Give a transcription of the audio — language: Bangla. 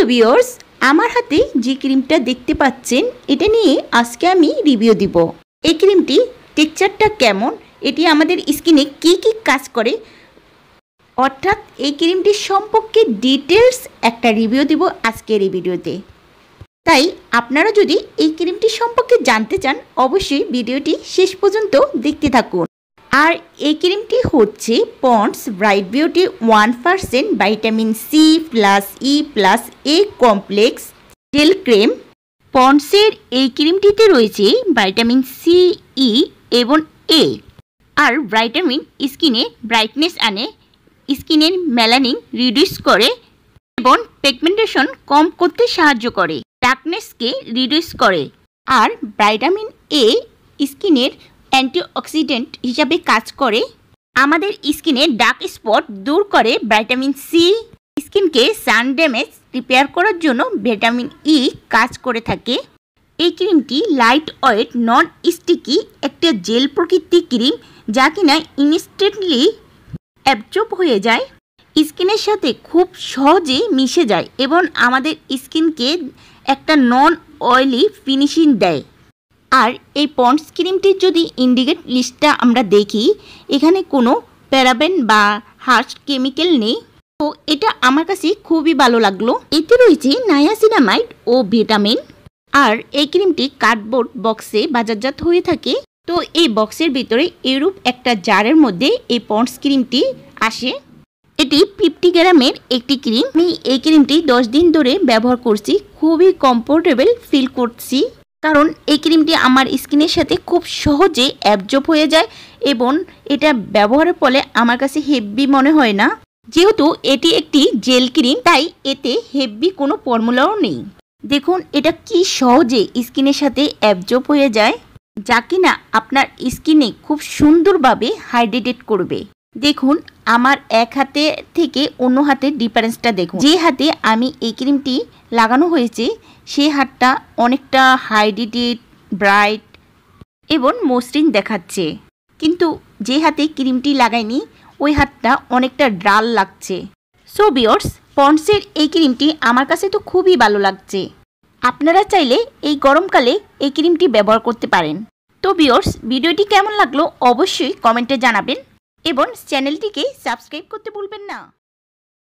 হ্যালো ভিউয়ার্স, আমার হাতে যে ক্রিমটা দেখতে পাচ্ছেন এটা নিয়ে আজকে আমি রিভিউ দিব। এই ক্রিমটি টেক্সচারটা কেমন, এটি আমাদের স্কিনে কি কি কাজ করে, অর্থাৎ এই ক্রিমটির সম্পর্কে ডিটেলস একটা রিভিউ দিব আজকের এই ভিডিওতে। তাই আপনারা যদি এই ক্রিমটি সম্পর্কে জানতে চান অবশ্যই ভিডিওটি শেষ পর্যন্ত দেখতে থাকুন। আর এই ক্রিমটি হচ্ছে Pond's bright beauty 1% vitamin C plus E plus A complex gel cream. পন্ডসের এই ক্রিমটিতে রয়েছে ভিটামিন সি, ই এবং এ। আর ভিটামিন স্কিনে ব্রাইটনেস আনে, স্কিনের মেলানিন রিডিউস করে এবং পিগমেন্টেশন কম করতে সাহায্য করে, ডার্কনেসকে রিডিউস করে। আর ভিটামিন এ স্কিনের অ্যান্টিঅক্সিডেন্ট হিসাবে কাজ করে, আমাদের স্কিনের ডার্ক স্পট দূর করে। ভিটামিন সি স্কিনকে সান ড্যামেজ রিপেয়ার করার জন্য ভিটামিন ই কাজ করে থাকে। এই ক্রিমটি লাইট ওয়েট নন স্টিকি একটা জেল প্রকৃতির ক্রিম, যা কিনা ইনস্ট্যান্টলি অ্যাবজর্ব হয়ে যায়, স্কিনের সাথে খুব সহজে মিশে যায় এবং আমাদের স্কিনকে একটা নন অয়েলি ফিনিশিং দেয়। আর এই পন্ডস ক্রিমটির যদি ইনগ্রেডিয়েন্ট লিস্টটা আমরা দেখি, এখানে কোনো প্যারাবেন বা হার্শ কেমিক্যাল নেই, তো এটা আমার কাছে খুবই ভালো লাগলো। এতে রয়েছে নায়াসিনামাইড ও ভিটামিন। আর এই ক্রিমটি কার্ডবোর্ড বক্সে বাজারজাত হয়ে থাকে। তো এই বক্সের ভিতরে এরূপ একটা জারের মধ্যে এই পন্ডস ক্রিমটি আসে। এটি 50 গ্রামের একটি ক্রিম। আমি এই ক্রিমটি 10 দিন ধরে ব্যবহার করছি, খুবই কমফোর্টেবল ফিল করছি, কারণ এই ক্রিমটি আমার স্কিনের সাথে খুব সহজে অ্যাবজর্ব হয়ে যায় এবং এটা ব্যবহারের ফলে আমার কাছে হেভি মনে হয় না। যেহেতু এটি একটি জেল ক্রিম, তাই এতে হেভি কোনো ফর্মুলাও নেই। দেখুন এটা কি সহজে স্কিনের সাথে অ্যাবজর্ব হয়ে যায়, যা কিনা আপনার স্কিনে খুব সুন্দরভাবে হাইড্রেটেড করবে। দেখুন আমার এক হাতে থেকে অন্য হাতের ডিফারেন্সটা দেখুন। যে হাতে আমি এই ক্রিমটি লাগানো হয়েছে সেই হাতটা অনেকটা হাইড্রেটেড, ব্রাইট এবং মসৃণ দেখাচ্ছে, কিন্তু যে হাতে ক্রিমটি লাগাইনি ওই হাতটা অনেকটা ডাল লাগছে। সো ভিউয়ার্স, পন্ডসের এই ক্রিমটি আমার কাছে তো খুবই ভালো লাগছে। আপনারা চাইলে এই গরমকালে এই ক্রিমটি ব্যবহার করতে পারেন। তো ভিউয়ার্স, ভিডিওটি কেমন লাগলো অবশ্যই কমেন্টে জানাবেন এবং চ্যানেলটিকে সাবস্ক্রাইব করতে ভুলবেন না।